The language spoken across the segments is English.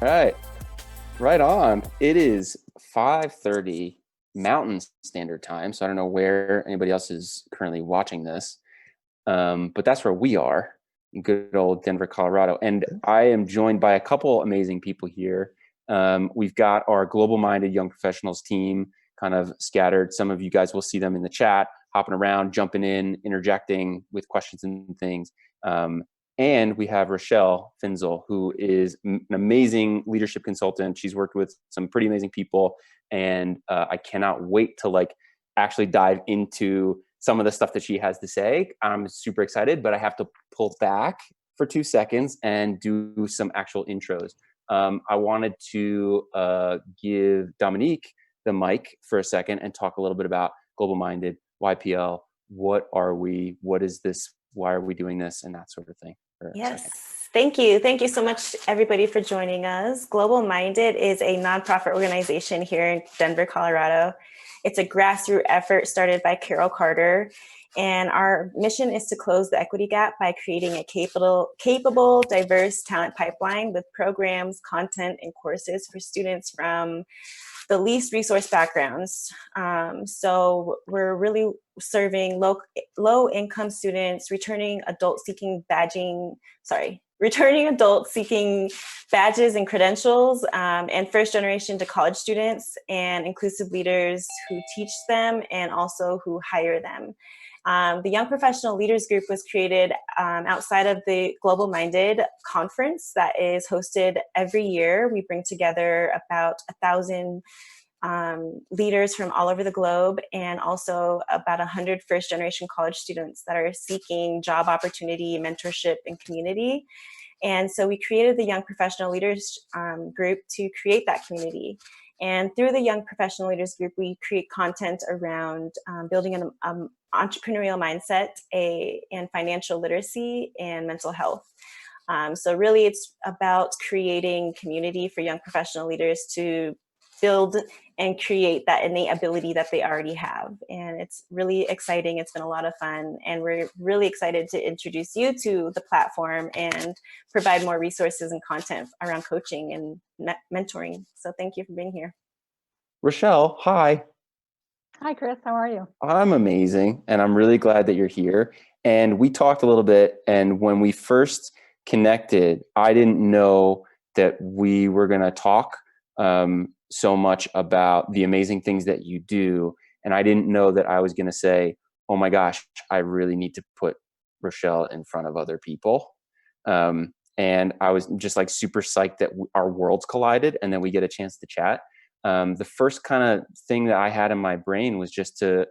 All right, right on. It is 5:30 Mountain Standard Time, so I don't know where anybody else is currently watching this, but that's where we are in good old Denver, Colorado. And I am joined by a couple amazing people here. We've got our global-minded young professionals team kind of scattered. Some of you guys will see them in the chat, hopping around, jumping in, interjecting with questions and things. Um, and we have Rochelle Finzel, who is an amazing leadership consultant. She's worked with some pretty amazing people, and I cannot wait to actually dive into some of the stuff that she has to say. I'm super excited, but I have to pull back for 2 seconds and do some actual intros. I wanted to give Dominique the mic for a second and talk a little bit about GlobalMindED, YPL. What are we? What is this? Why are we doing this? And that sort of thing for a second. Yes, thank you. Thank you so much, everybody, for joining us. GlobalMindED is a nonprofit organization here in Denver, Colorado. It's a grassroots effort started by Carol Carter, and our mission is to close the equity gap by creating a capable, diverse talent pipeline with programs, content, and courses for students from the least resource backgrounds. So we're really serving low income students, returning adults seeking badges and credentials, and first generation to college students, and inclusive leaders who teach them and also who hire them. The Young Professional Leaders Group was created outside of the GlobalMindED conference that is hosted every year. We bring together about 1,000 leaders from all over the globe, and also about 100 first-generation college students that are seeking job opportunity, mentorship, and community. And so we created the Young Professional Leaders Group to create that community. And through the Young Professional Leaders Group, we create content around building an entrepreneurial mindset, and financial literacy, and mental health. So really, it's about creating community for young professional leaders to build and create that innate ability that they already have. And it's really exciting. It's been a lot of fun. And we're really excited to introduce you to the platform and provide more resources and content around coaching and mentoring. So thank you for being here. Rochelle, hi. Hi, Chris. How are you? I'm amazing, and I'm really glad that you're here. And we talked a little bit, and when we first connected, I didn't know that we were going to talk so much about the amazing things that you do. And I didn't know that I was going to say, oh my gosh, I really need to put Rochelle in front of other people. And I was just like super psyched that our worlds collided and then we get a chance to chat. The first kind of thing that I had in my brain was just to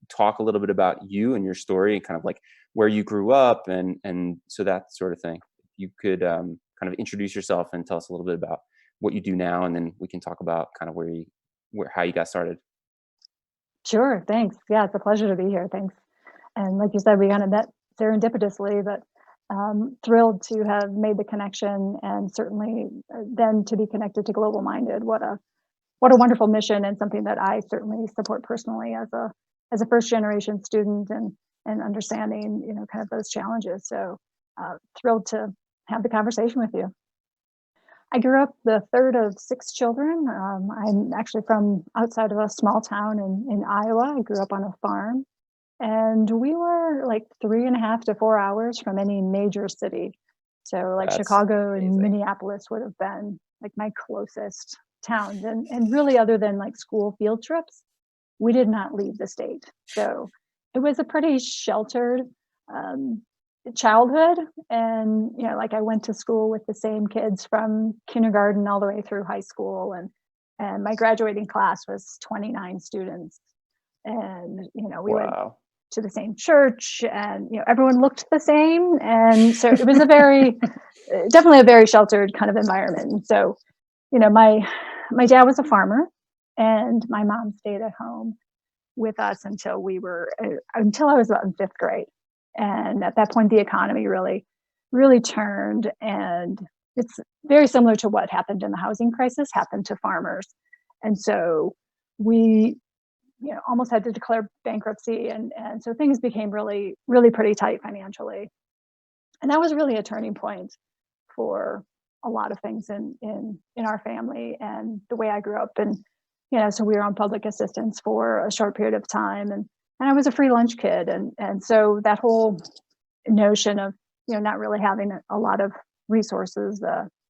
talk a little bit about you and your story and kind of like where you grew up and so that sort of thing. You could kind of introduce yourself and tell us a little bit about what you do now, and then we can talk about kind of how you got started. Sure. Thanks. Yeah, it's a pleasure to be here. Thanks. And like you said, we kind of met serendipitously, but thrilled to have made the connection, and certainly then to be connected to GlobalMindED. What a wonderful mission, and something that I certainly support personally as a first generation student, and understanding kind of those challenges. So thrilled to have the conversation with you. I grew up the third of 6 children. I'm actually from outside of a small town in Iowa. I grew up on a farm, and we were like 3.5 to 4 hours from any major city. So like That's Chicago and amazing. Minneapolis would have been like my closest towns. And really, other than like school field trips, we did not leave the state. So it was a pretty sheltered childhood. And like I went to school with the same kids from kindergarten all the way through high school, and my graduating class was 29 students, and we went Wow. to the same church, and everyone looked the same, and so it was a very definitely a very sheltered kind of environment. And so my dad was a farmer, and my mom stayed at home with us until I was about in 5th grade. And at that point, the economy really turned, and it's very similar to what happened in the housing crisis happened to farmers. And so we almost had to declare bankruptcy, and so things became really pretty tight financially. And that was really a turning point for a lot of things in our family and the way I grew up. And, so we were on public assistance for a short period of time, and I was a free lunch kid. And so that whole notion of, not really having a lot of resources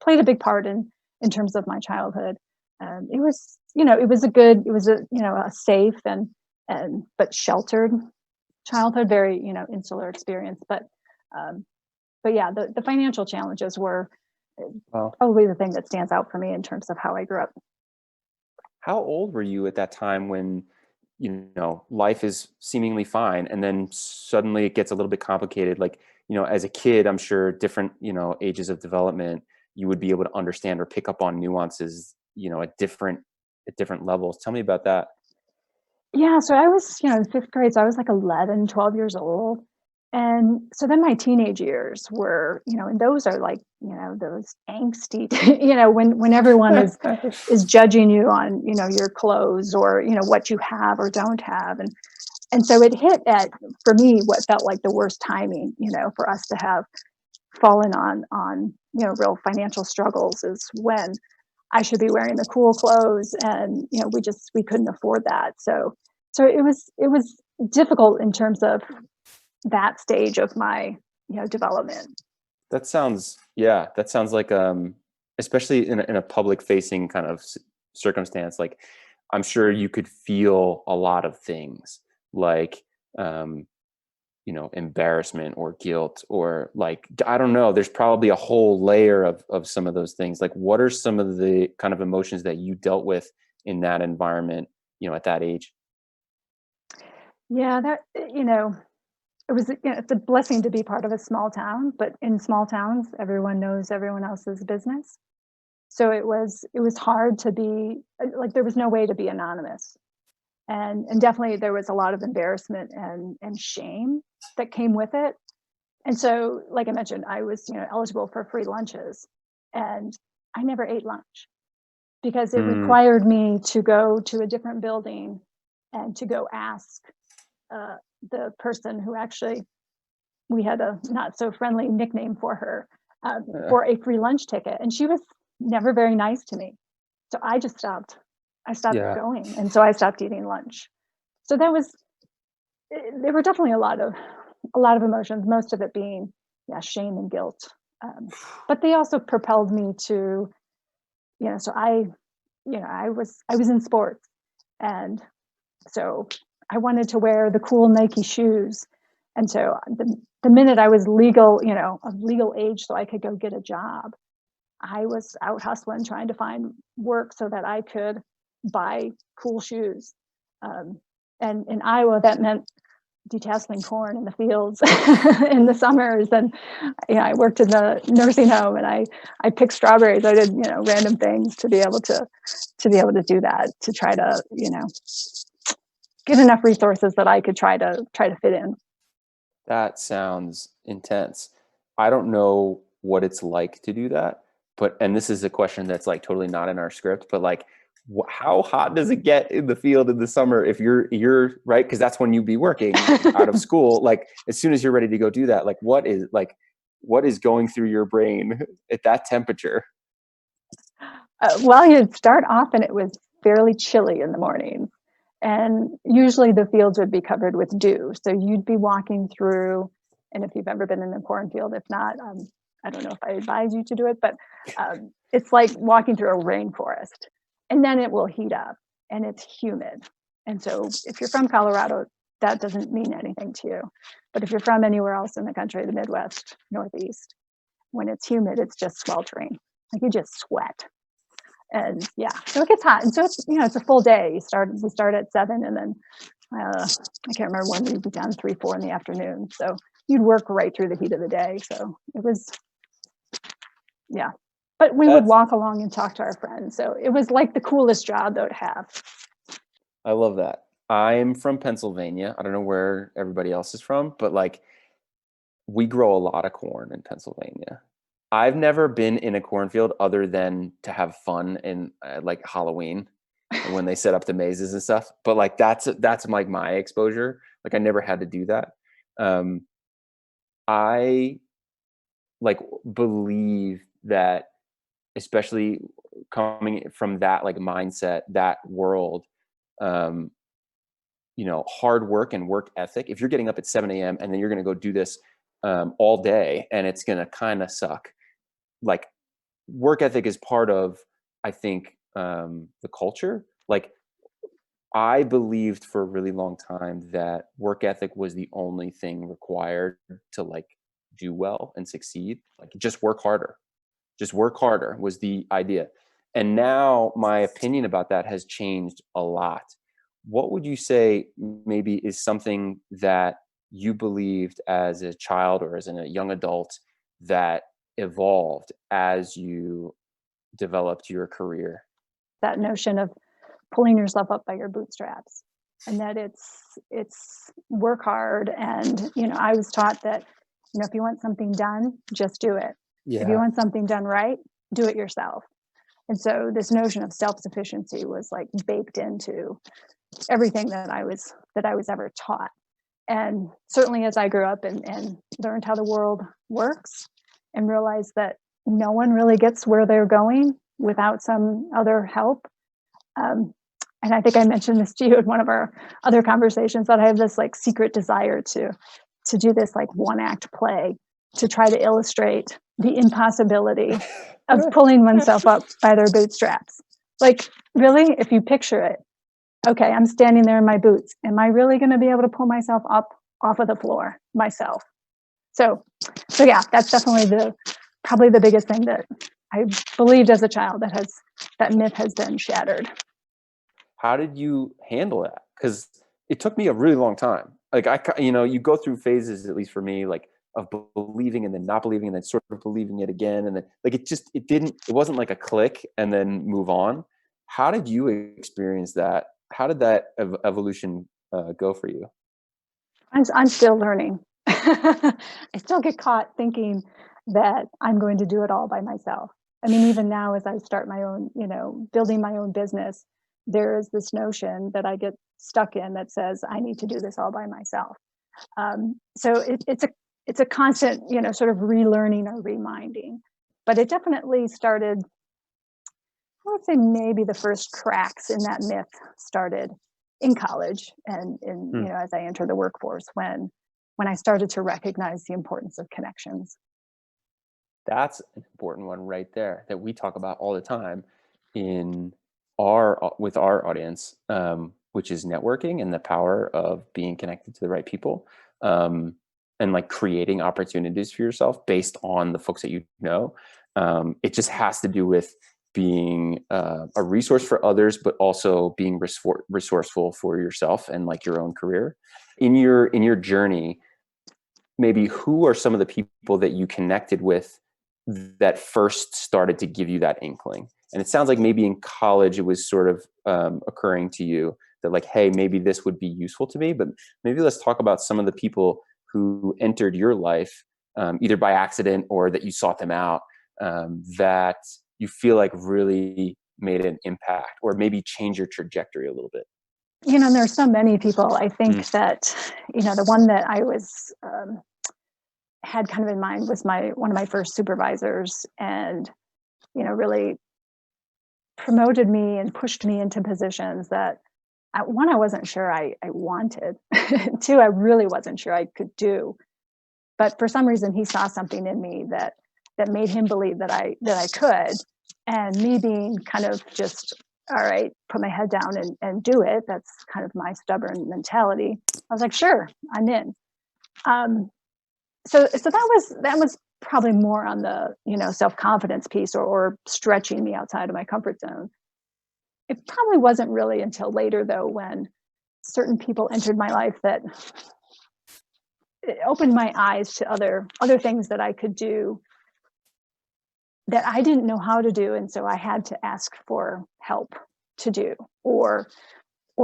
played a big part in terms of my childhood. It was, it was a safe but sheltered childhood, very, insular experience. But yeah, the financial challenges were probably the thing that stands out for me in terms of how I grew up. How old were you at that time when, life is seemingly fine and then suddenly it gets a little bit complicated? Like, as a kid, I'm sure different, ages of development, you would be able to understand or pick up on nuances, at different levels. Tell me about that. Yeah, so I was, in fifth grade, so I was like 11, 12 years old. And so then my teenage years were, and those are like, those angsty, when everyone is judging you on, your clothes or, what you have or don't have. And so it hit at, for me, what felt like the worst timing, for us to have fallen on, real financial struggles is when I should be wearing the cool clothes, and we couldn't afford that. So it was difficult in terms of that stage of my development. That sounds like, especially in a public facing kind of circumstance, like I'm sure you could feel a lot of things like, embarrassment or guilt, or like, I don't know, there's probably a whole layer of some of those things. Like, what are some of the kind of emotions that you dealt with in that environment, at that age? Yeah, that it was, it's a blessing to be part of a small town, but in small towns, everyone knows everyone else's business. So it was hard to be like, there was no way to be anonymous. And definitely there was a lot of embarrassment and shame that came with it. And so, like I mentioned, I was, eligible for free lunches, and I never ate lunch because it Mm, required me to go to a different building and to go ask uh, the person who actually, we had a not so friendly nickname for her, uh, for a free lunch ticket, and she was never very nice to me. So I just stopped. I stopped yeah. going, and so I stopped eating lunch. So that was, there were definitely a lot of emotions, most of it being, yeah, shame and guilt. But they also propelled me to, so I was in sports, and so I wanted to wear the cool Nike shoes. And so the minute I was legal, of legal age, so I could go get a job, I was out hustling, trying to find work so that I could buy cool shoes. And in Iowa, that meant detasseling corn in the fields in the summers. And I worked in the nursing home, and I picked strawberries. I did random things to be able to do that, to try to get enough resources that I could try to fit in. That sounds intense. I don't know what it's like to do that, and this is a question that's like totally not in our script, but like, how hot does it get in the field in the summer if you're right? Because that's when you'd be working out of school. Like, as soon as you're ready to go do that, like, what is going through your brain at that temperature? Well, you'd start off, and it was fairly chilly in the morning. And usually the fields would be covered with dew. So you'd be walking through, and if you've ever been in a cornfield, if not, I don't know if I advise you to do it, but it's like walking through a rainforest. And then it will heat up, and it's humid. And so if you're from Colorado, that doesn't mean anything to you. But if you're from anywhere else in the country, the Midwest, Northeast, when it's humid, it's just sweltering. Like, you just sweat. And yeah, so it gets hot. And so it's a full day. We start at 7, and then I can't remember when we'd be done, 3, 4 in the afternoon. So you'd work right through the heat of the day. So it was, yeah. But we would That's walk along and talk to our friends. So it was like the coolest job, though, to have. I love that. I'm from Pennsylvania. I don't know where everybody else is from, but like, we grow a lot of corn in Pennsylvania. I've never been in a cornfield other than to have fun in like Halloween and when they set up the mazes and stuff. But like, that's like my exposure. Like, I never had to do that. Um, I like believe that especially coming from that like mindset, that world, um, hard work and work ethic. If you're getting up at 7 a.m. and then you're going to go do this all day and it's going to kind of suck, like work ethic is part of, I think, the culture. Like I believed for a really long time that work ethic was the only thing required to like do well and succeed. Like just work harder was the idea. And now my opinion about that has changed a lot. What would you say maybe is something that you believed as a child or as a young adult that evolved as you developed your career? That notion of pulling yourself up by your bootstraps, and that it's work hard. And I was taught that if you want something done, just do it. If you Yeah. want something done right, do it yourself. And so this notion of self-sufficiency was like baked into everything that I was ever taught. And certainly as I grew up and learned how the world works and realized that no one really gets where they're going without some other help. And I think I mentioned this to you in one of our other conversations, that I have this like secret desire to do this like one act play to try to illustrate the impossibility of pulling oneself up by their bootstraps. Like, really, if you picture it, okay, I'm standing there in my boots. Am I really going to be able to pull myself up off of the floor myself? So yeah, that's definitely probably the biggest thing that I believed as a child that myth has been shattered. How did you handle that? Because it took me a really long time. Like you go through phases, at least for me, like of believing and then not believing and then sort of believing it again. And then like, it wasn't like a click and then move on. How did you experience that? How did that evolution go for you? I'm still learning. I still get caught thinking that I'm going to do it all by myself. I mean, even now, as I start my own, building my own business, there is this notion that I get stuck in that says I need to do this all by myself. So it's a constant, sort of relearning or reminding. But it definitely started. I would say maybe the first cracks in that myth started in college and as I entered the workforce when I started to recognize the importance of connections. That's an important one right there that we talk about all the time with our audience, which is networking and the power of being connected to the right people, and like creating opportunities for yourself based on the folks that you know. It just has to do with being a resource for others, but also being resourceful for yourself and like your own career. In your journey, maybe who are some of the people that you connected with that first started to give you that inkling? And it sounds like maybe in college it was sort of occurring to you that like, hey, maybe this would be useful to me. But maybe let's talk about some of the people who entered your life, either by accident or that you sought them out, that you feel like really made an impact or maybe change your trajectory a little bit. There's so many people. I think that the one that I was had kind of in mind was one of my first supervisors, and really promoted me and pushed me into positions that one, I wasn't sure I wanted. Two, I really wasn't sure I could do. But for some reason, he saw something in me that made him believe that I could. And me being kind of just, all right, put my head down and do it. That's kind of my stubborn mentality. I was like, sure, I'm in. So that was probably more on the self-confidence piece or stretching me outside of my comfort zone. It probably wasn't really until later, though, when certain people entered my life that it opened my eyes to other things that I could do that I didn't know how to do, and so I had to ask for help to do, or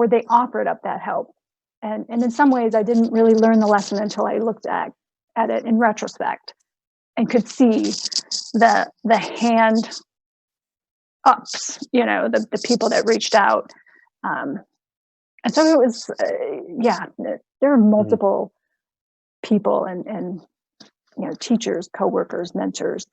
they offered up that help, and in some ways I didn't really learn the lesson until I looked at it in retrospect and could see the hand ups, the people that reached out, and so it was there are multiple people and teachers, coworkers, mentors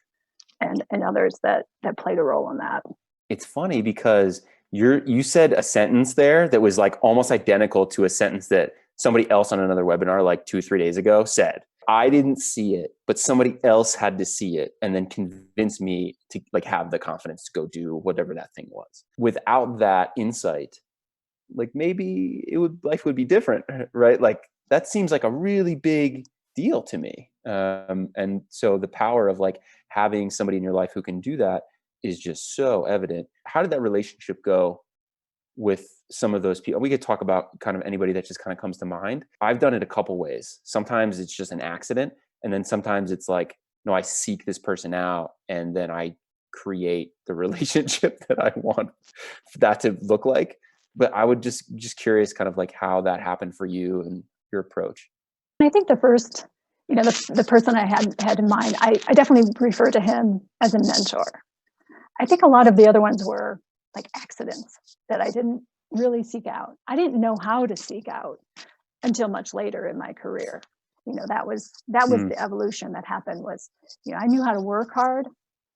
and others that played a role in that. It's funny because you said a sentence there that was like almost identical to a sentence that somebody else on another webinar like 2-3 days ago said. I didn't see it, but somebody else had to see it and then convince me to like have the confidence to go do whatever that thing was. Without that insight, like maybe life would be different, right? Like that seems like a really big deal to me. And so the power of like having somebody in your life who can do that is just so evident. How did that relationship go with some of those people? We could talk about kind of anybody that just kind of comes to mind. I've done it a couple ways. Sometimes it's just an accident. And then sometimes it's like, no, I seek this person out and then I create the relationship that I want that to look like. But I would just curious kind of like how that happened for you and your approach. I think the first, the person I had in mind, I definitely refer to him as a mentor. I think a lot of the other ones were like accidents that I didn't really seek out. I didn't know how to seek out until much later in my career. That was the evolution that happened was, I knew how to work hard,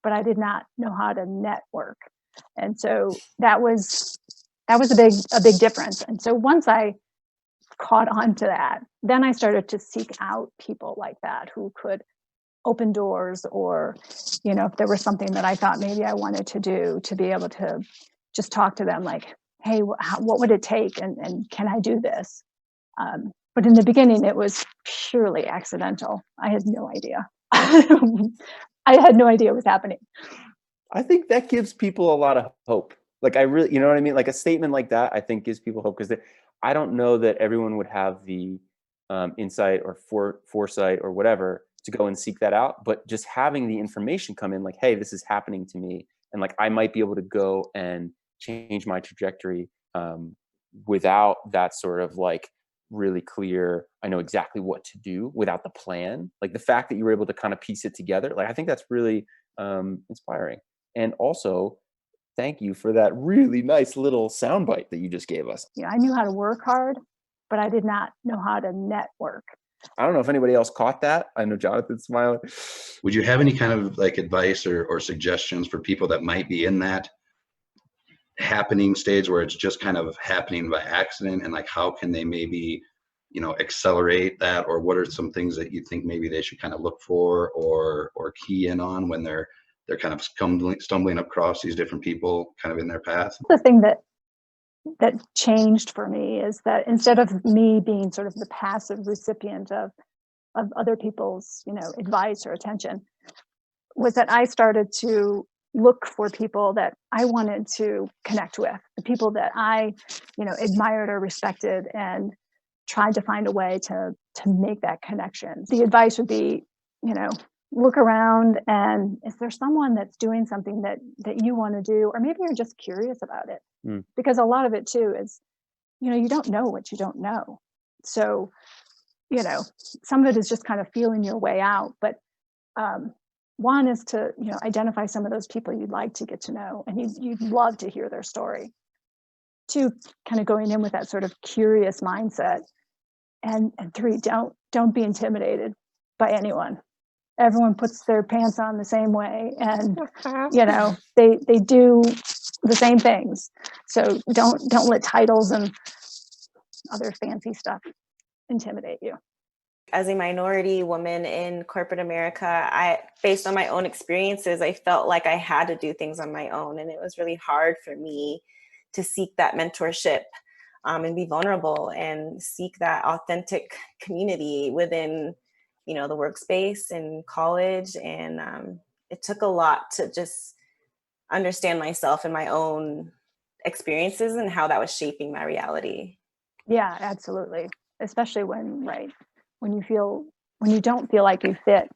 but I did not know how to network. And so that was a big difference. And so once I caught on to that, then I started to seek out people like that who could open doors, or if there was something that I thought maybe I wanted to do, to be able to just talk to them like, hey, what would it take, and can I do this? But in the beginning it was purely accidental. I had no idea. I had no idea what was happening. I think that gives people a lot of hope. Like I really, you know what I mean? Like a statement like that, I think gives people hope, because I don't know that everyone would have the insight or foresight or whatever to go and seek that out. But just having the information come in like, hey, this is happening to me. And like, I might be able to go and change my trajectory without that sort of like really clear, I know exactly what to do, without the plan. Like the fact that you were able to kind of piece it together, like I think that's really inspiring. And also, thank you for that really nice little soundbite that you just gave us. I knew how to work hard, but I did not know how to network. I don't know if anybody else caught that. I know Jonathan's smiling. Would you have any kind of like advice or suggestions for people that might be in that happening stage where it's just kind of happening by accident, and like how can they maybe accelerate that, or what are some things that you think maybe they should kind of look for or key in on when they're kind of stumbling across these different people kind of in their path? The thing that changed for me is that instead of me being sort of the passive recipient of other people's advice or attention, was that I started to look for people that I wanted to connect with, the people that I admired or respected, and tried to find a way to make that connection. The advice would be, look around, and is there someone that's doing something that you want to do, or maybe you're just curious about it? Because a lot of it too is, you don't know what you don't know. So, some of it is just kind of feeling your way out. But one is to, identify some of those people you'd like to get to know, and you'd love to hear their story. Two, kind of going in with that sort of curious mindset. And three, don't be intimidated by anyone. Everyone puts their pants on the same way, and they do the same things. So don't let titles and other fancy stuff intimidate you. As a minority woman in corporate America, based on my own experiences, I felt like I had to do things on my own, and it was really hard for me to seek that mentorship and be vulnerable and seek that authentic community within the workspace and college. And it took a lot to just understand myself and my own experiences and how that was shaping my reality. Yeah, absolutely. Especially when you don't feel like you fit,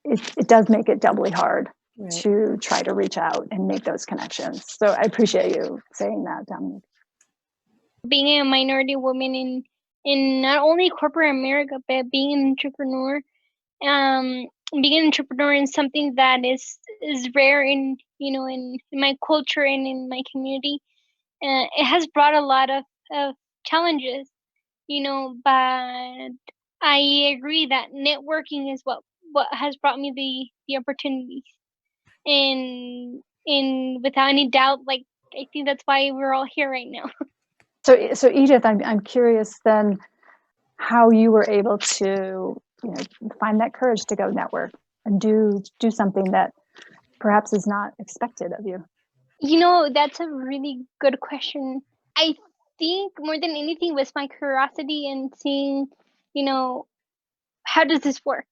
it does make it doubly hard to try to reach out and make those connections. So I appreciate you saying that, Dominique. Being a minority woman in not only corporate America, but being an entrepreneur, being an entrepreneur is something that is rare in my culture and in my community. It has brought a lot of challenges, but I agree that networking is what has brought me the opportunities. and without any doubt, like, I think that's why we're all here right now. So Edith, I'm curious then how you were able to, find that courage to go network and do something that perhaps is not expected of you. That's a really good question. I think more than anything was my curiosity and seeing, how does this work?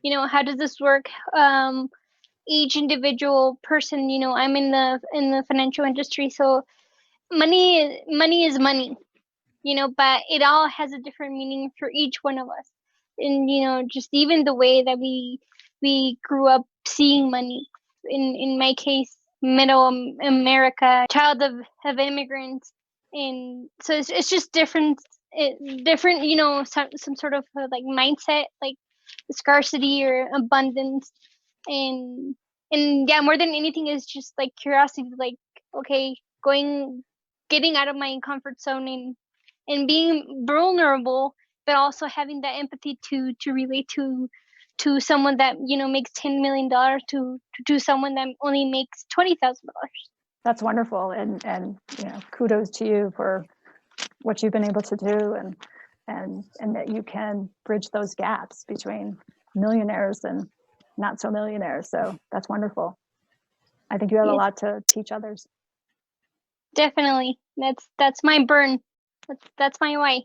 How does this work? Each individual person, I'm in the financial industry, so money is money, but it all has a different meaning for each one of us. And just even the way that we grew up seeing money. In my case, middle America, child of immigrants, and so it's just different. Different, some sort of like mindset, like scarcity or abundance, and yeah, more than anything is just like curiosity, like, okay, getting out of my comfort zone and being vulnerable, but also having that empathy to relate to someone that makes $10 million to someone that only makes $20,000. That's wonderful, and kudos to you for what you've been able to do, and that you can bridge those gaps between millionaires and not so millionaires. So that's wonderful. I think you have a lot to teach others. Definitely, that's my burn. That's my why.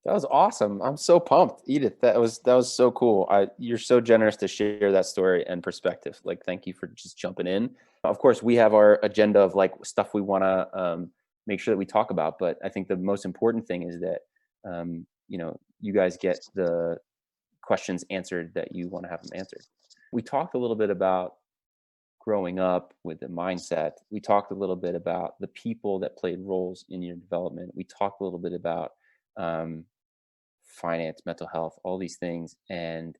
That was awesome. I'm so pumped, Edith. That was so cool. You're so generous to share that story and perspective. Like, thank you for just jumping in. Of course, we have our agenda of like stuff we want to make sure that we talk about. But I think the most important thing is that you guys get the questions answered that you want to have them answered. We talked a little bit about growing up with the mindset. We talked a little bit about the people that played roles in your development. We talked a little bit about finance, mental health, all these things. And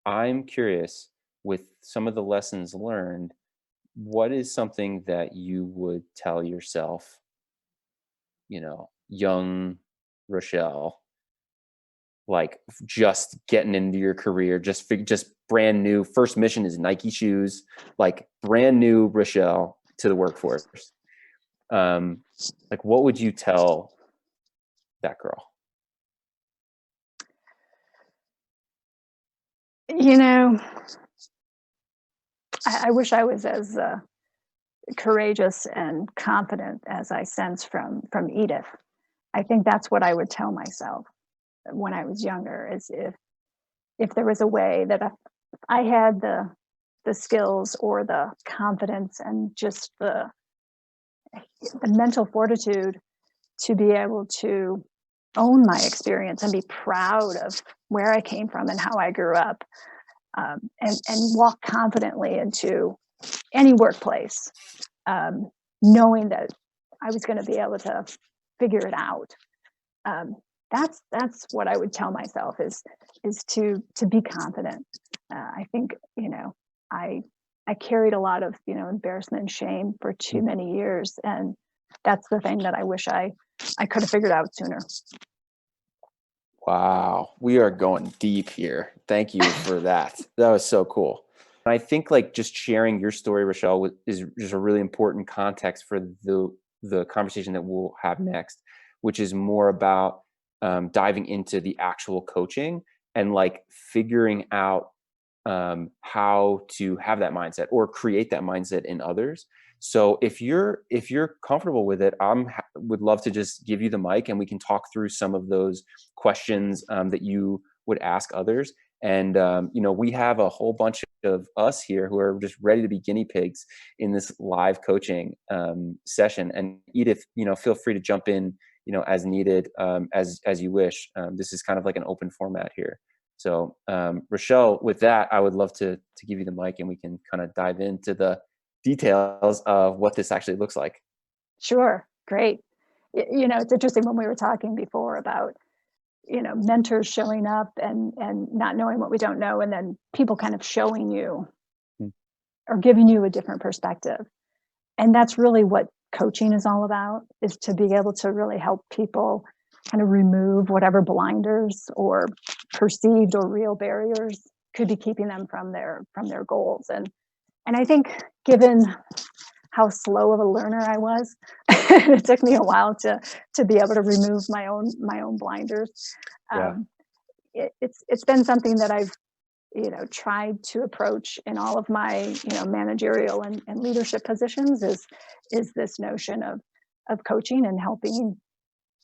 I'm curious, with some of the lessons learned, what is something that you would tell yourself, young Rochelle, like just getting into your career, just brand new, first mission is Nike shoes, like brand new Rochelle to the workforce. Like, what would you tell that girl? I wish I was as courageous and confident as I sense from Edith. I think that's what I would tell myself when I was younger, is if there was a way that I had the skills or the confidence and just the mental fortitude to be able to own my experience and be proud of where I came from and how I grew up, and walk confidently into any workplace, knowing that I was going to be able to figure it out. That's what I would tell myself, is to be confident. I think I carried a lot of embarrassment and shame for too many years, and that's the thing that I wish I could have figured out sooner. Wow, we are going deep here. Thank you for that. That was so cool. And I think like just sharing your story, Rochelle, is just a really important context for the conversation that we'll have next, which is more about diving into the actual coaching and like figuring out how to have that mindset or create that mindset in others. So if you're comfortable with it, would love to just give you the mic and we can talk through some of those questions that you would ask others. And we have a whole bunch of us here who are just ready to be guinea pigs in this live coaching session. And Edith, feel free to jump in, as needed, as you wish. This is kind of like an open format here. So Rochelle, with that, I would love to give you the mic and we can kind of dive into the details of what this actually looks like. Sure. Great. It's interesting when we were talking before about, mentors showing up and not knowing what we don't know, and then people kind of showing you or giving you a different perspective. And that's really what coaching is all about, is to be able to really help people kind of remove whatever blinders or perceived or real barriers could be keeping them from their goals. And And I think given how slow of a learner I was, it took me a while to be able to remove my own blinders. Yeah. It's been something that I've tried to approach in all of my managerial and leadership positions, is this notion of coaching and helping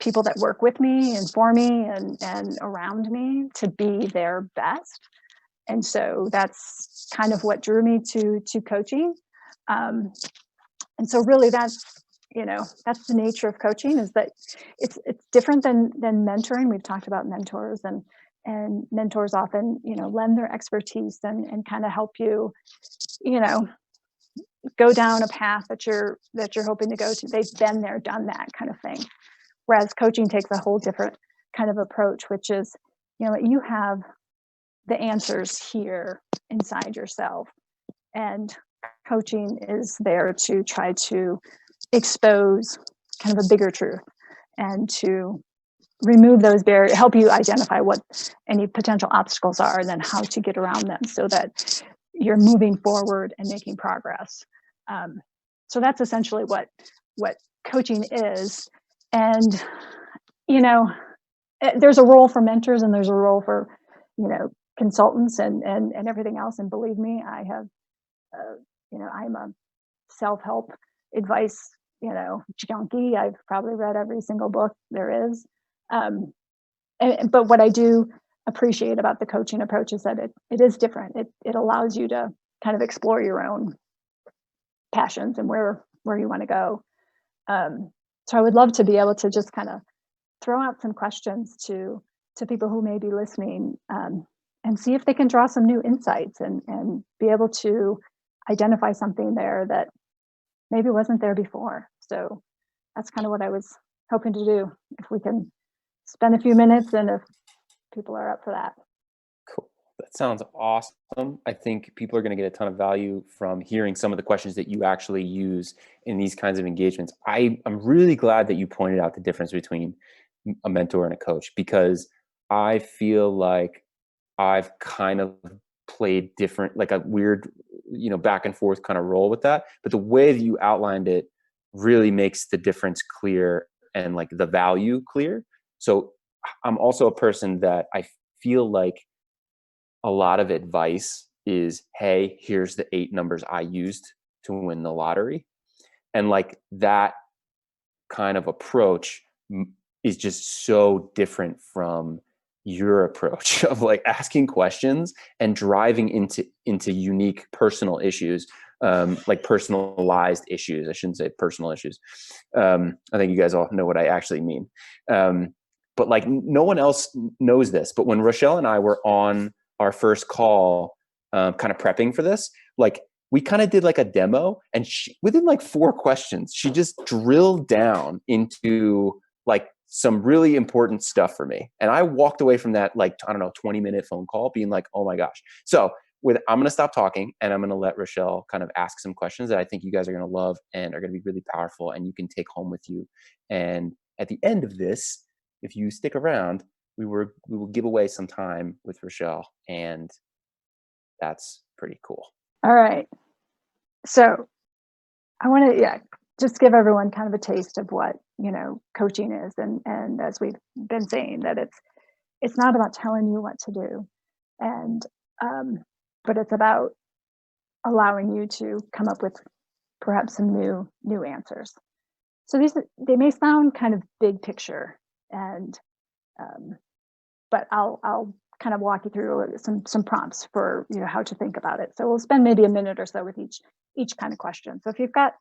people that work with me and for me and around me to be their best. And so that's kind of what drew me to coaching. And so really that's the nature of coaching, is that it's different than mentoring. We've talked about mentors, and mentors often lend their expertise and kind of help you go down a path that you're hoping to go to. They've been there, done that kind of thing. Whereas coaching takes a whole different kind of approach, which is you have the answers here inside yourself, and coaching is there to try to expose kind of a bigger truth and to remove those barriers, help you identify what any potential obstacles are, and then how to get around them so that you're moving forward and making progress. So that's essentially what coaching is. And there's a role for mentors, and there's a role for consultants and everything else. And believe me, I have I'm a self-help advice junkie. I've probably read every single book there is. But what I do appreciate about the coaching approach is that it is different. It allows you to kind of explore your own passions and where you want to go. So I would love to be able to just kind of throw out some questions to people who may be listening, and see if they can draw some new insights and be able to identify something there that maybe wasn't there before. So that's kind of what I was hoping to do. If we can spend a few minutes, and if people are up for that. Cool. That sounds awesome. I think people are going to get a ton of value from hearing some of the questions that you actually use in these kinds of engagements. I'm really glad that you pointed out the difference between a mentor and a coach, because I feel like I've kind of played different, like a weird, back and forth kind of role with that. But the way that you outlined it really makes the difference clear and like the value clear. So I'm also a person that I feel like a lot of advice is, hey, here's the 8 numbers I used to win the lottery. And like that kind of approach is just so different from your approach of like asking questions and driving into unique personal issues, like personalized issues. I shouldn't say personal issues. I think you guys all know what I actually mean. But like no one else knows this. But when Rochelle and I were on our first call, kind of prepping for this, like we kind of did like a demo, and within like 4 questions, she just drilled down into like some really important stuff for me. And I walked away from that, like, I don't know, 20-minute phone call being like, oh my gosh. So I'm going to stop talking, and I'm going to let Rochelle kind of ask some questions that I think you guys are going to love and are going to be really powerful and you can take home with you. And at the end of this, if you stick around, we will give away some time with Rochelle, and that's pretty cool. All right. So I want to, just give everyone kind of a taste of what, coaching is. And as we've been saying, that it's not about telling you what to do. And, but it's about allowing you to come up with perhaps some new answers. So they may sound kind of big picture, and, but I'll kind of walk you through some prompts for how to think about it. So we'll spend maybe a minute or so with each kind of question. So if you've got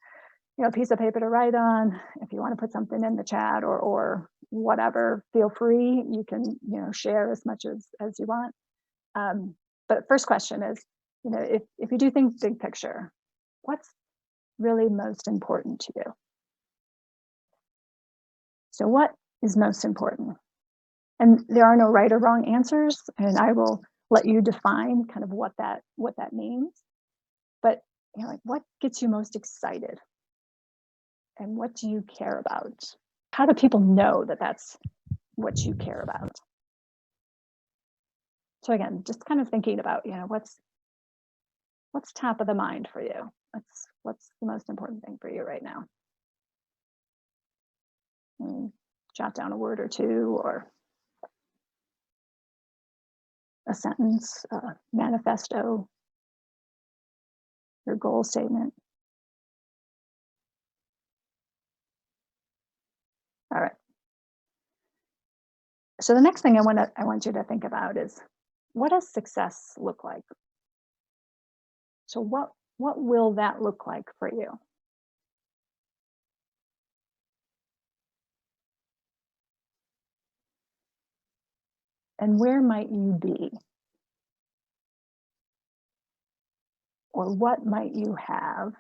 a piece of paper to write on, if you want to put something in the chat or whatever, feel free. You can share as much as you want. But first question is, if you do think big picture, what's really most important to you? So what is most important? And there are no right or wrong answers, and I will let you define kind of what that means. But like, what gets you most excited? And what do you care about? How do people know that that's what you care about? So again, just kind of thinking about, what's what's top of the mind for you? What's the most important thing for you right now? And jot down a word or two, or a sentence, a manifesto, your goal statement. All right. So the next thing I want you to think about is, what does success look like? So what will that look like for you? And where might you be? Or what might you have?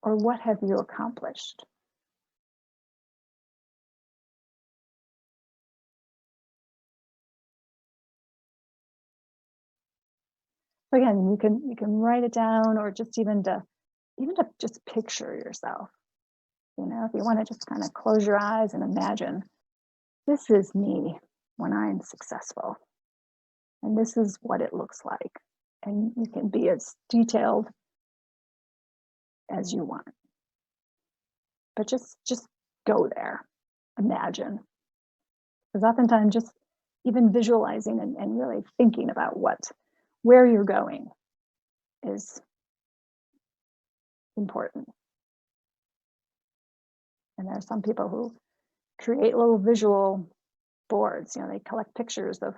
Or what have you accomplished? So again, you can write it down, or just even to just picture yourself. You know, if you want to just kind of close your eyes and imagine, this is me when I'm successful. And this is what it looks like. And you can be as detailed as you want. But just go there. Imagine. Because oftentimes just even visualizing and really thinking about where you're going is important. And there are some people who create little visual boards. You know, they collect pictures of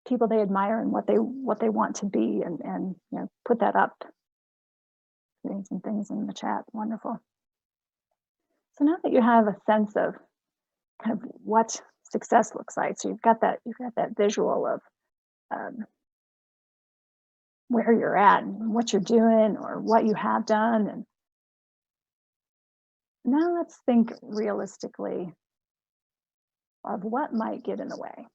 people they admire and what they want to be, and you know, put that up. Doing some things in the chat. Wonderful. So now that you have a sense of kind of what success looks like, so you've got that visual of where you're at and what you're doing or what you have done, and now let's think realistically of what might get in the way.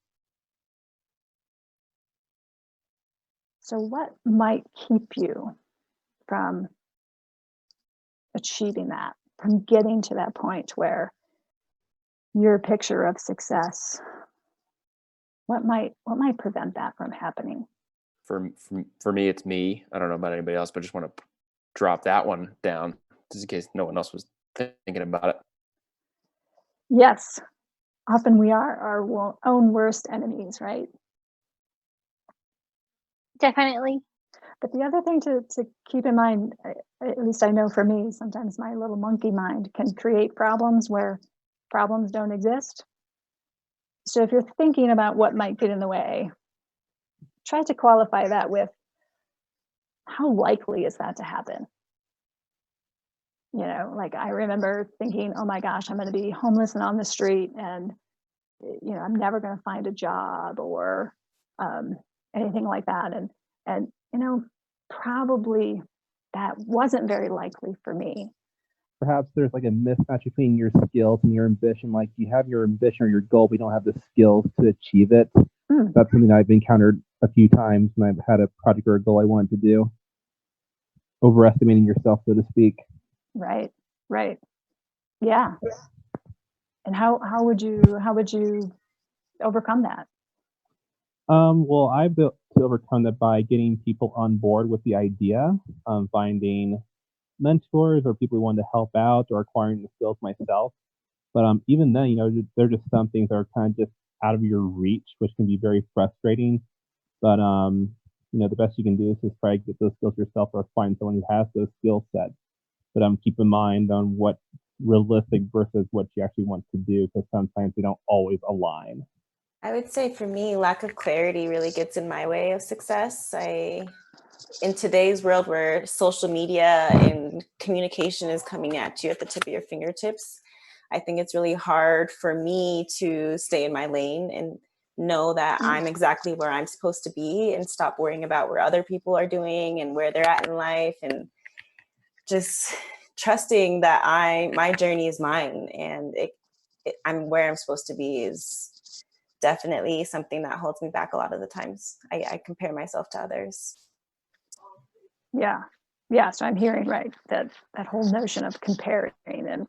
So what might keep you from achieving that, from getting to that point where your picture of success, what might prevent that from happening? For me, it's me. I don't know about anybody else, but I just want to drop that one down just in case no one else was thinking about it. Yes, often we are our own worst enemies, right? Definitely. But the other thing to keep in mind, at least I know for me, sometimes my little monkey mind can create problems where problems don't exist. So if you're thinking about what might get in the way, try to qualify that with, how likely is that to happen? You know, like I remember thinking, oh my gosh, I'm going to be homeless and on the street, and you know, I'm never going to find a job, or anything like that. And you know, probably that wasn't very likely for me. Perhaps there's like a mismatch between your skills and your ambition. Like you have your ambition or your goal, but you don't have the skills to achieve it. That's something I've encountered a few times when I've had a project or a goal I wanted to do. Overestimating yourself, so to speak. Right. Yeah. And how would you overcome that? Well, I've built to overcome that by getting people on board with the idea, finding mentors or people who want to help out, or acquiring the skills myself. But even then, you know, there are just some things that are kind of just out of your reach, which can be very frustrating. But you know, the best you can do is just try to get those skills yourself, or find someone who has those skill sets. But keep in mind on what's realistic versus what you actually want to do, because sometimes they don't always align. I would say for me, lack of clarity really gets in my way of success. In today's world where social media and communication is coming at you at the tip of your fingertips, I think it's really hard for me to stay in my lane and know that I'm exactly where I'm supposed to be, and stop worrying about where other people are doing and where they're at in life, and just trusting that my journey is mine, and I'm where I'm supposed to be is definitely something that holds me back a lot of the times. I compare myself to others. Yeah. So I'm hearing right that whole notion of comparing, and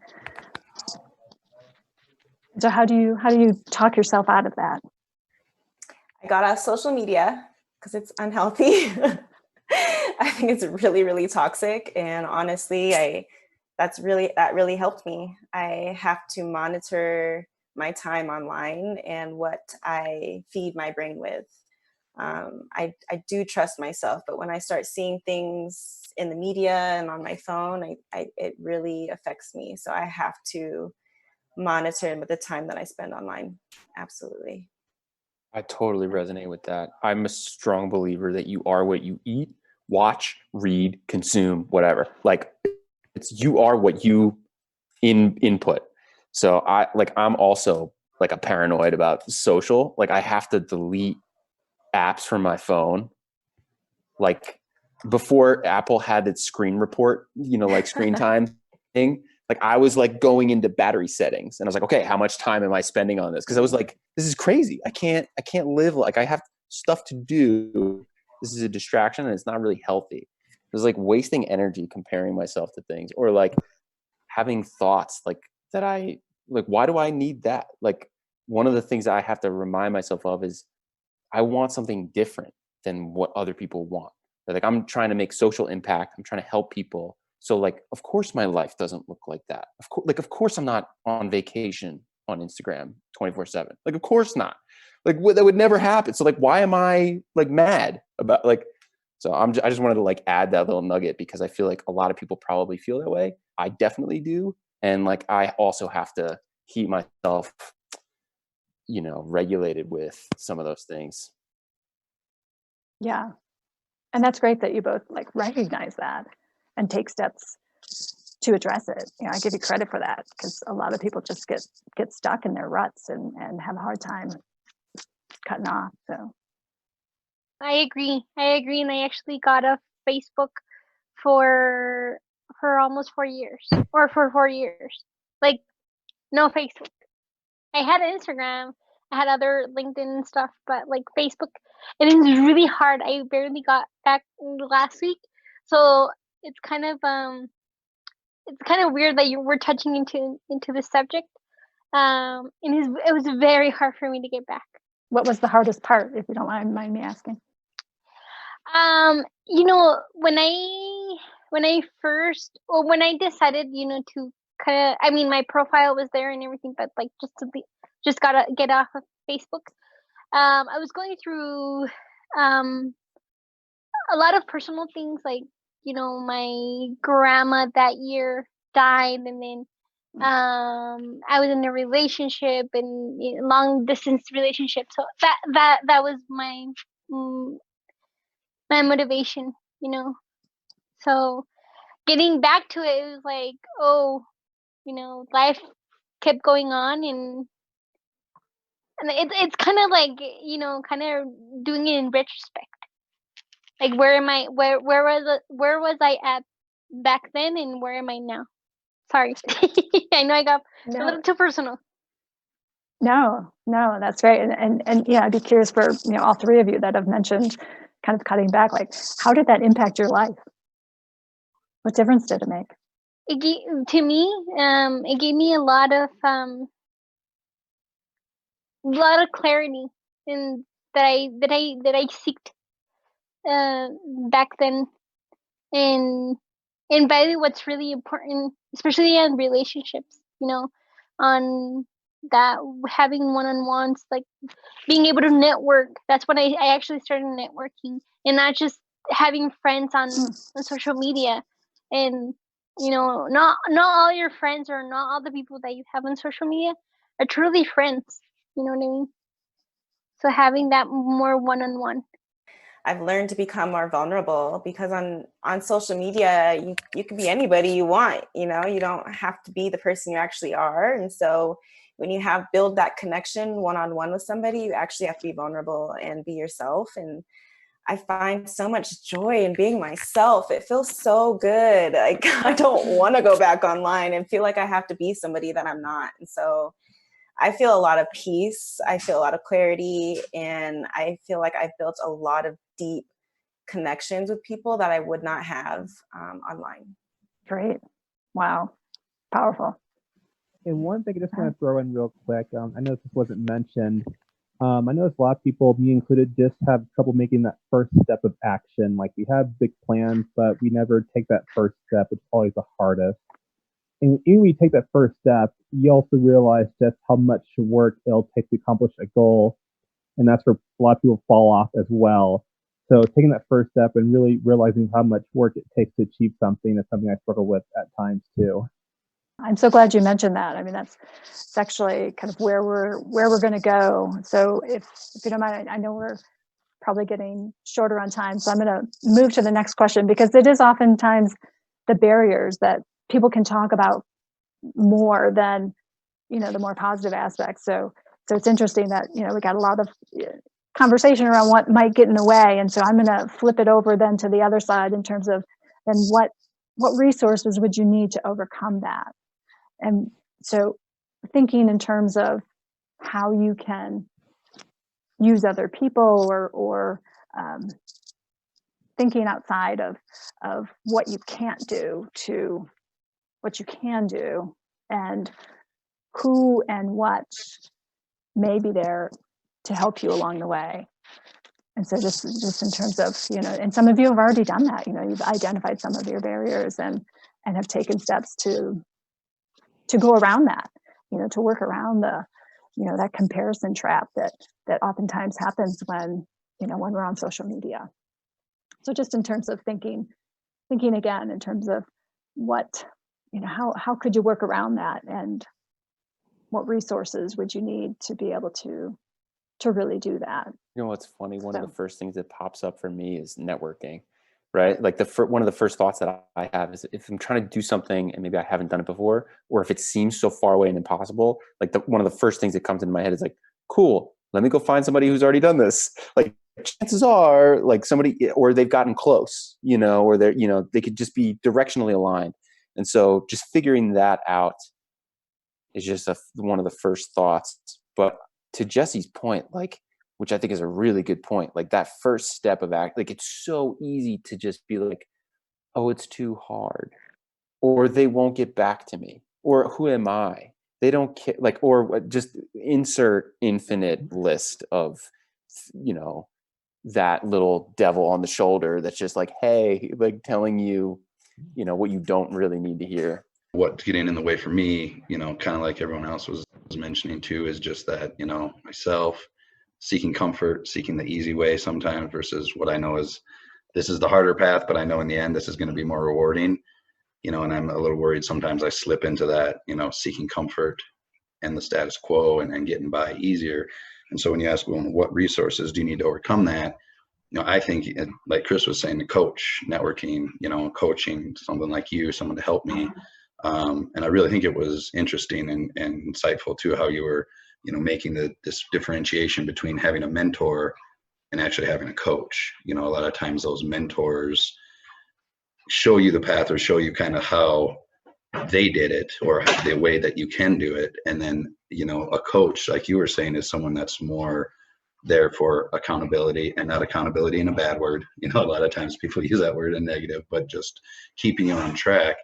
so how do you talk yourself out of that? got off social media because it's unhealthy. I think it's really, really toxic. And honestly, that really helped me. I have to monitor my time online and what I feed my brain with. I do trust myself, but when I start seeing things in the media and on my phone, it really affects me. So I have to monitor the time that I spend online. Absolutely. I totally resonate with that. I'm a strong believer that you are what you eat, watch, read, consume, whatever. Like you are what you input. So I'm also like a paranoid about social. Like I have to delete apps from my phone. Like before Apple had its screen report, like screen time thing, like I was like going into battery settings and I was like, okay, how much time am I spending on this? Cause I was like, this is crazy. I can't live. Like I have stuff to do. This is a distraction and it's not really healthy. It was like wasting energy comparing myself to things or like having thoughts like that. Why do I need that? Like one of the things that I have to remind myself of is I want something different than what other people want. Like I'm trying to make social impact. I'm trying to help people. So like, of course my life doesn't look like that. Of course I'm not on vacation on Instagram 24/7. Like, of course not. Like that would never happen. So like, why am I like mad about like, so I just wanted to like add that little nugget because I feel like a lot of people probably feel that way. I definitely do. And like, I also have to keep myself, regulated with some of those things. Yeah. And that's great that you both like recognize that and take steps to address it. I give you credit for that because a lot of people just get stuck in their ruts and have a hard time cutting off. So I agree. And I actually got off Facebook for almost 4 years, or for 4 years. Like, no Facebook. I had Instagram, I had other LinkedIn and stuff, but like Facebook, it is really hard. I barely got back last week, so it's kind of weird that you were touching into this subject. And it was very hard for me to get back. what was the hardest part, if you don't mind me asking? When I decided, to kind of, I mean, my profile was there and everything, but like just gotta get off of Facebook. I was going through a lot of personal things, like my grandma that year died, and then I was in a relationship and long distance relationship, so that was my my motivation, so getting back to it, it was like, oh, life kept going on, and it's kind of like, kind of doing it in retrospect. Like, where was I at back then, and where am I now? Sorry, I know I got a little too personal. No, that's great. And yeah, I'd be curious for all three of you that have mentioned kind of cutting back. Like, how did that impact your life? What difference did it make? To me, it gave me a lot of clarity, and that I seeked back then, and by what's really important, especially in relationships, on that, having one-on-ones, like being able to network. That's when I actually started networking, and not just having friends on social media. And not all your friends, or not all the people that you have on social media are truly friends. You know what I mean? So having that more one-on-one. I've learned to become more vulnerable because on social media, you can be anybody you want, you don't have to be the person you actually are. And so when you build that connection one-on-one with somebody, you actually have to be vulnerable and be yourself. And I find so much joy in being myself. It feels so good. Like, I don't want to go back online and feel like I have to be somebody that I'm not. And so I feel a lot of peace. I feel a lot of clarity. And I feel like I've built a lot of deep connections with people that I would not have online. Great. Wow. Powerful. And one thing I just want to throw in real quick, I know this wasn't mentioned, I notice a lot of people, me included, just have trouble making that first step of action. Like we have big plans, but we never take that first step, which is always the hardest. And even when you take that first step, you also realize just how much work it'll take to accomplish a goal. And that's where a lot of people fall off as well. So taking that first step and really realizing how much work it takes to achieve something is something I struggle with at times too. I'm so glad you mentioned that. I mean, that's actually kind of where we're going to go. So if you don't mind, I know we're probably getting shorter on time, so I'm going to move to the next question, because it is oftentimes the barriers that people can talk about more than, the more positive aspects. So it's interesting that, we got a lot of conversation around what might get in the way. And so I'm going to flip it over then to the other side in terms of then what resources would you need to overcome that? And so thinking in terms of how you can use other people, or thinking outside of what you can't do to what you can do, and who and what may be there to help you along the way. And so just in terms of, and some of you have already done that, you've identified some of your barriers and have taken steps to go around that, to work around the, that comparison trap that oftentimes happens when we're on social media. So just in terms of thinking again, in terms of what, how could you work around that, and what resources would you need to be able to really do that? You know what's funny? One of the first things that pops up for me is networking, right? Like one of the first thoughts that I have is, if I'm trying to do something and maybe I haven't done it before, or if it seems so far away and impossible, like one of the first things that comes into my head is like, cool, let me go find somebody who's already done this. Like chances are like somebody, or they've gotten close, or they're, they could just be directionally aligned. And so just figuring that out is just one of the first thoughts. But to Jesse's point, like, which I think is a really good point, like that first step of like, it's so easy to just be like, oh, it's too hard, or they won't get back to me, or who am I? They don't care, like, or just insert infinite list of, that little devil on the shoulder that's just like, hey, like telling you, what you don't really need to hear. What's getting in the way for me, kind of like everyone else was mentioning too, is just that, myself seeking comfort, seeking the easy way sometimes versus what I know is this is the harder path, but I know in the end this is going to be more rewarding, and I'm a little worried sometimes I slip into that, seeking comfort and the status quo and getting by easier. And so when you ask, well, what resources do you need to overcome that? I think, like Chris was saying, the coach, networking, coaching, someone like you, someone to help me. And I really think it was interesting and insightful too, how you were, making this differentiation between having a mentor and actually having a coach. A lot of times those mentors show you the path or show you kind of how they did it or the way that you can do it. And then, a coach, like you were saying, is someone that's more there for accountability, and not accountability in a bad word. A lot of times people use that word in negative, but just keeping you on track.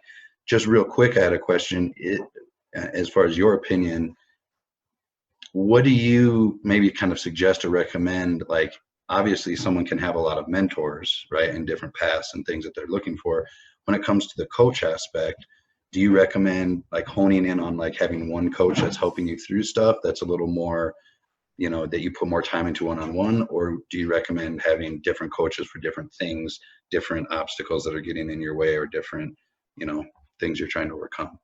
Just real quick, I had a question. As far as your opinion, what do you maybe kind of suggest or recommend? Like, obviously someone can have a lot of mentors, right, in different paths and things that they're looking for. When it comes to the coach aspect, do you recommend like honing in on like having one coach that's helping you through stuff that's a little more, that you put more time into one-on-one, or do you recommend having different coaches for different things, different obstacles that are getting in your way, or different, things you're trying to overcome?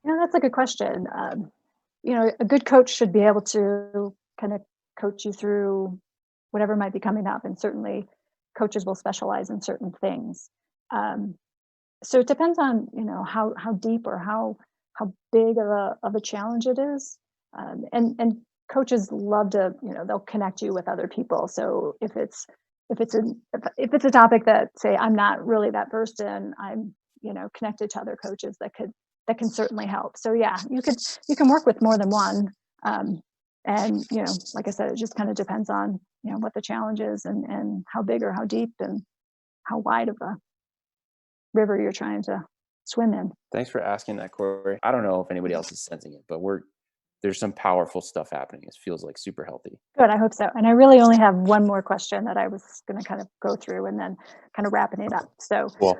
That's a good question. A good coach should be able to kind of coach you through whatever might be coming up, and certainly coaches will specialize in certain things. So it depends on how deep or how big of a challenge it is, and coaches love to they'll connect you with other people. So if it's a topic that, say, I'm not really that versed in, I'm connected to other coaches that can certainly help. So yeah, you can work with more than one, and like I said, it just kind of depends on what the challenge is, and how big or how deep and how wide of a river you're trying to swim in. Thanks for asking that, Corey. I don't know if anybody else is sensing it, but we're there's some powerful stuff happening. It feels like super healthy. Good, I hope so. And I really only have one more question that I was going to kind of go through and then kind of wrapping it up. So Cool.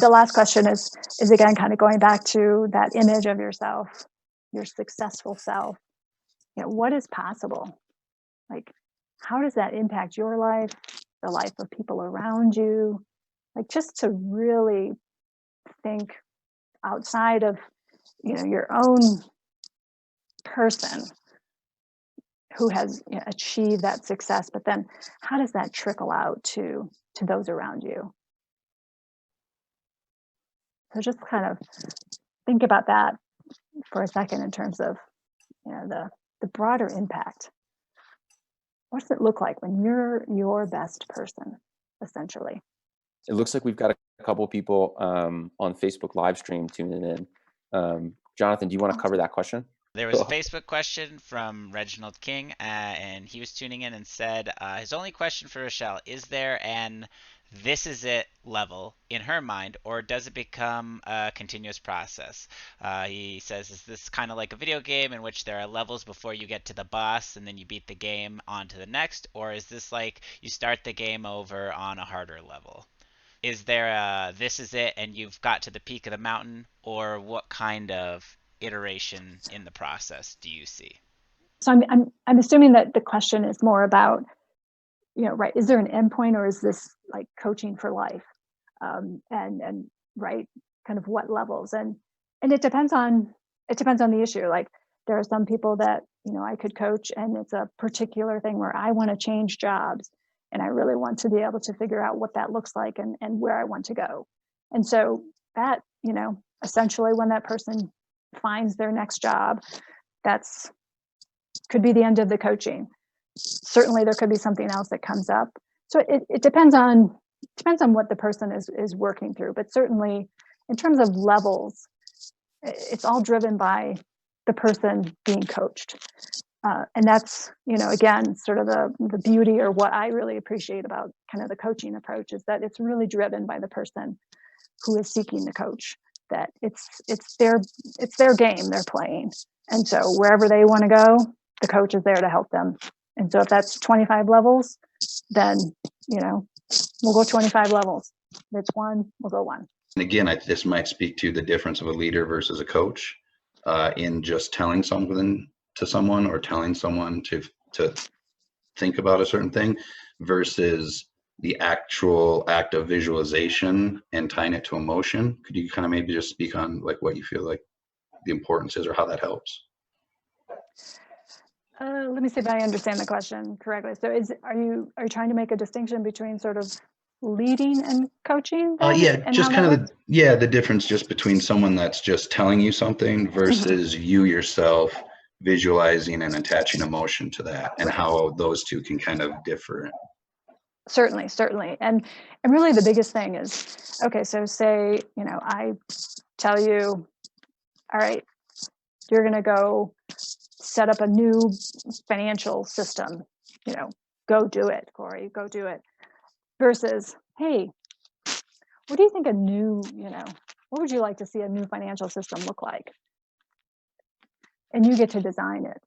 the last question is again, kind of going back to that image of yourself, your successful self. You know, what is possible? Like, how does that impact your life, the life of people around you? Like, just to really think outside of, you know, your own person who has, you know, achieved that success, but then how does that trickle out to those around you? So just kind of think about that for a second in terms of, you know, the broader impact. What does it look like when you're your best person, essentially? It looks like we've got a couple people on Facebook Livestream tuning in. Jonathan, do you want to cover that question? There was a Facebook question from Reginald King, and he was tuning in and said his only question for Rochelle, is there an this is it level in her mind, or does it become a continuous process? He says, is this kind of like a video game in which there are levels before you get to the boss and then you beat the game on to the next, or is this like you start the game over on a harder level? Is there a this is it and you've got to the peak of the mountain, or what kind of iteration in the process do you see? So I'm assuming that the question is more about, you know, right, is there an endpoint, or is this like coaching for life? And right, kind of what levels, and it depends on the issue. Like, there are some people that, you know, I could coach and it's a particular thing where I want to change jobs and I really want to be able to figure out what that looks like and where I want to go. And so that, you know, essentially when that person finds their next job, that's could be the end of the coaching. Certainly there could be something else that comes up. So it depends on what the person is working through, but certainly in terms of levels, it's all driven by the person being coached. And that's, you know, again, sort of the beauty, or what I really appreciate about kind of the coaching approach, is that it's really driven by the person who is seeking the coach, that it's their game they're playing. And so wherever they want to go, the coach is there to help them. And so if that's 25 levels, then, you know, we'll go 25 levels. If it's one, we'll go one. And again, this might speak to the difference of a leader versus a coach in just telling something to someone, or telling someone to think about a certain thing, versus the actual act of visualization and tying it to emotion. Could you kind of maybe just speak on like what you feel like the importance is, or how that helps? Let me see if I understand the question correctly. So are you trying to make a distinction between sort of leading and coaching? Yeah, and just kind of the difference just between someone that's just telling you something versus you yourself visualizing and attaching emotion to that, and how those two can kind of differ. Certainly. And really the biggest thing is, okay, so say, you know, I tell you, all right, you're going to go set up a new financial system, you know, go do it, Corey, go do it. Versus, hey, what do you think what would you like to see a new financial system look like? And you get to design it.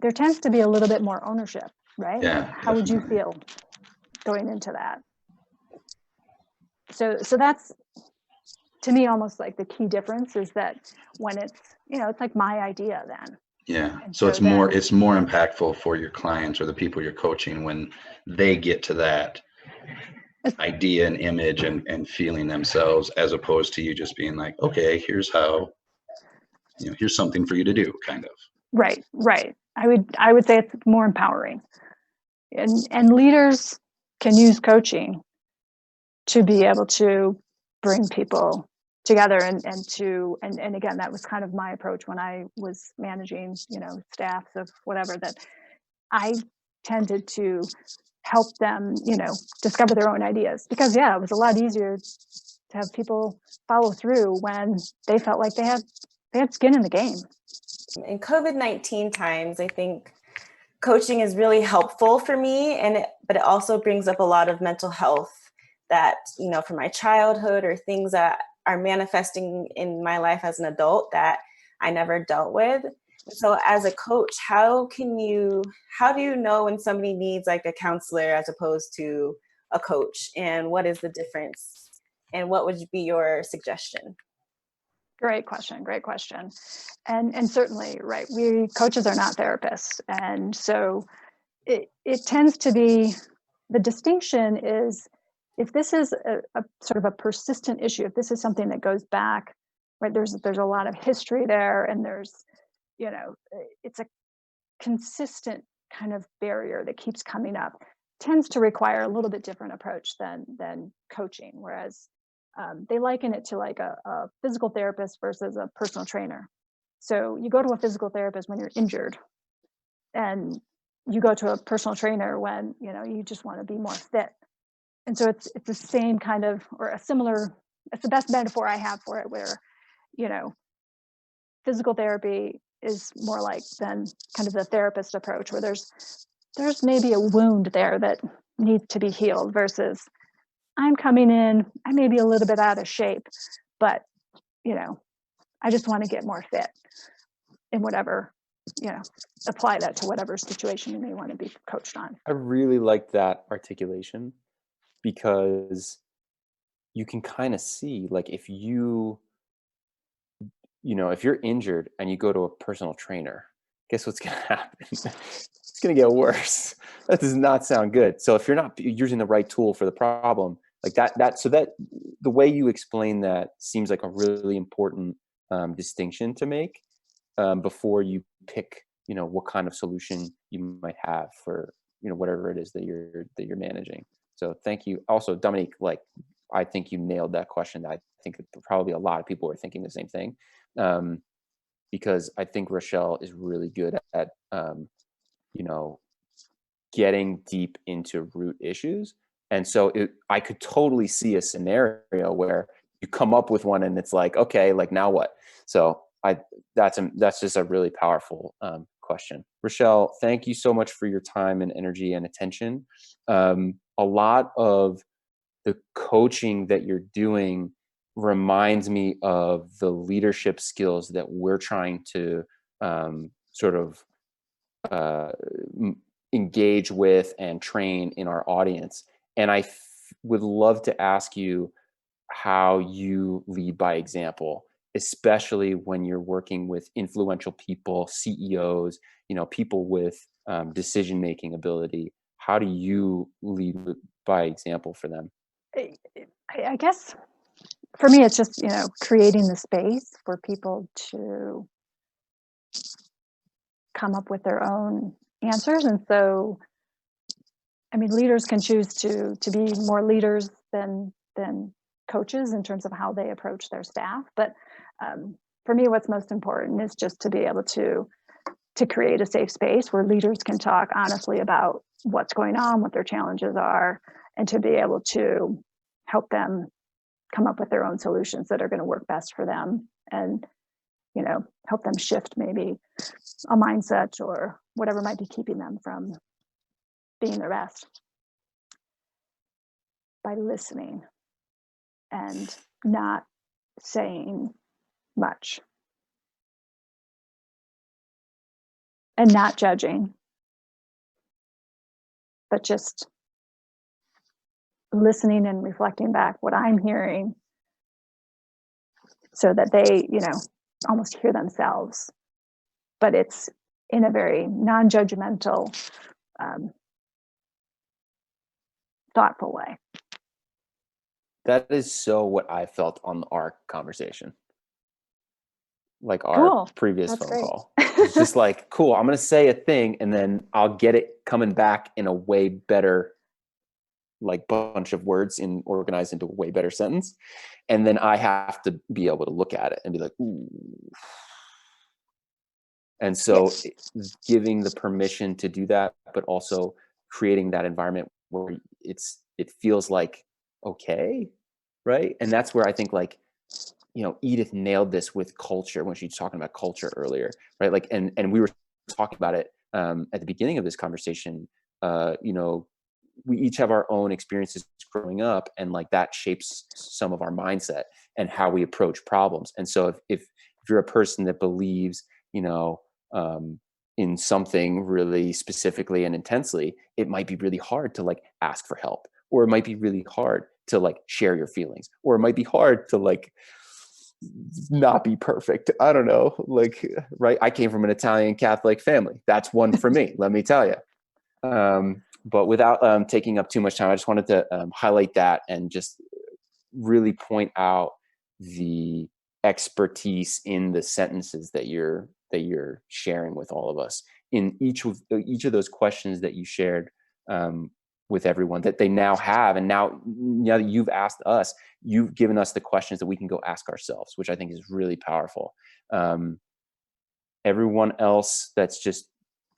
There tends to be a little bit more ownership, right? Yeah. How would you feel going into that? So that's, to me, almost like the key difference, is that when it's, you know, it's like my idea then. Yeah. And So it's more impactful for your clients or the people you're coaching when they get to that idea and image and feeling themselves, as opposed to you just being like, okay, here's how, you know, here's something for you to do, kind of. Right. I would say it's more empowering. And leaders can use coaching to be able to bring people together and again, that was kind of my approach when I was managing, you know, staffs of whatever, that I tended to help them, you know, discover their own ideas, because it was a lot easier to have people follow through when they felt like they had skin in the game. In COVID-19 times, I think coaching is really helpful for me, but it also brings up a lot of mental health that, you know, from my childhood, or things that are manifesting in my life as an adult that I never dealt with. So as a coach, how do you know when somebody needs like a counselor as opposed to a coach, and what is the difference, and what would be your suggestion? Great question. Great question. And certainly, right, we coaches are not therapists. And so it tends to be, the distinction is, if this is a sort of a persistent issue, if this is something that goes back, right, there's a lot of history there, and there's, it's a consistent kind of barrier that keeps coming up, tends to require a little bit different approach than coaching. Whereas they liken it to like a physical therapist versus a personal trainer. So you go to a physical therapist when you're injured, and you go to a personal trainer when you just want to be more fit. And so it's the same kind of, or a similar, it's the best metaphor I have for it, where physical therapy is more like than kind of the therapist approach, where there's maybe a wound there that needs to be healed, versus I'm coming in, I may be a little bit out of shape, but I just want to get more fit in whatever, apply that to whatever situation you may want to be coached on. I really like that articulation, because you can kind of see, like, if you're injured and you go to a personal trainer, guess what's going to happen? It's going to get worse. That does not sound good. So if you're not using the right tool for the problem, like so that the way you explain that seems like a really important distinction to make before you pick, what kind of solution you might have for, whatever it is that you're managing. So thank you. Also, Dominique, like, I think you nailed that question. I think that probably a lot of people are thinking the same thing, because I think Rochelle is really good at, getting deep into root issues. And so I could totally see a scenario where you come up with one and it's like, okay, like, now what? So that's just a really powerful question. Rochelle, thank you so much for your time and energy and attention. A lot of the coaching that you're doing reminds me of the leadership skills that we're trying to sort of engage with and train in our audience. And I would love to ask you how you lead by example, especially when you're working with influential people, CEOs, people with decision-making ability. How do you lead by example for them? I guess for me, it's just, creating the space for people to come up with their own answers. And so, leaders can choose to be more leaders than coaches in terms of how they approach their staff. But for me, what's most important is just to be able to create a safe space where leaders can talk honestly about what's going on, what their challenges are, and to be able to help them come up with their own solutions that are going to work best for them, and help them shift maybe a mindset or whatever might be keeping them from being their best, by listening and not saying much and not judging, but just listening and reflecting back what I'm hearing, so that they, almost hear themselves, but it's in a very non-judgmental, thoughtful way. That is so what I felt on our conversation, like our Cool. previous That's phone great. call. It's just like, cool, I'm going to say a thing and then I'll get it coming back in a way better, like, bunch of words organized into a way better sentence. And then I have to be able to look at it and be like, ooh. And so giving the permission to do that, but also creating that environment where it feels like, okay, right? And that's where I think, like, Edith nailed this with culture when she was talking about culture earlier, right? Like, and we were talking about it at the beginning of this conversation. We each have our own experiences growing up, and like that shapes some of our mindset and how we approach problems. And so if if you're a person that believes, in something really specifically and intensely, it might be really hard to like ask for help, or it might be really hard to like share your feelings, or it might be hard to like not be perfect. I don't know, like, right. I came from an Italian Catholic family. That's one for me, let me tell you. But without taking up too much time, I just wanted to highlight that and just really point out the expertise in the sentences that you're sharing with all of us in each of those questions that you shared with everyone that they now have. And now that you've asked us, you've given us the questions that we can go ask ourselves, which I think is really powerful. Everyone else that's just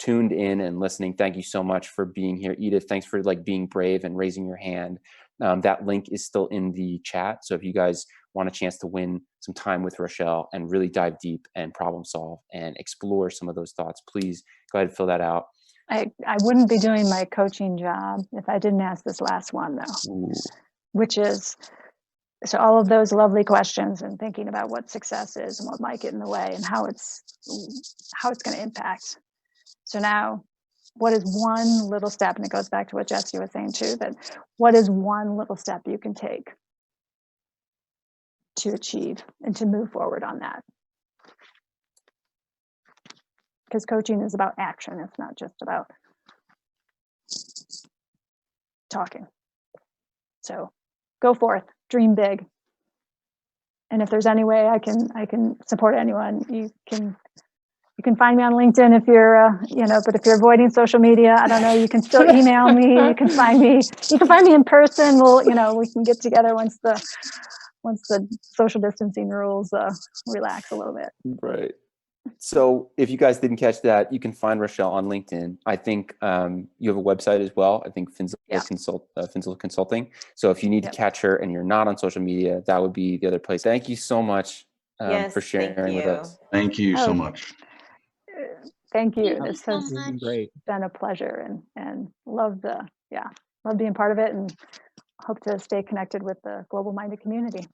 tuned in and listening, thank you so much for being here. Edith, thanks for like being brave and raising your hand. That link is still in the chat. So if you guys want a chance to win some time with Rochelle and really dive deep and problem solve and explore some of those thoughts, please go ahead and fill that out. I wouldn't be doing my coaching job if I didn't ask this last one though. Ooh. Which is, so all of those lovely questions and thinking about what success is and what might get in the way and how it's going to impact. So now, what is one little step, and it goes back to what Jesse was saying too, that what is one little step you can take to achieve and to move forward on that? Because coaching is about action. It's not just about talking. So go forth, dream big. And if there's any way I can support anyone, you can find me on LinkedIn if you're, but if you're avoiding social media, I don't know, you can still email me. You can find me in person. We can get together once the social distancing rules relax a little bit. Right. So if you guys didn't catch that, you can find Rochelle on LinkedIn. I think you have a website as well. I think Finzel Consulting. So if you need to catch her and you're not on social media, that would be the other place. Thank you so much for sharing with us. Thank you so much. Thank you. This has been great. Been a pleasure and love being part of it and hope to stay connected with the global minded community.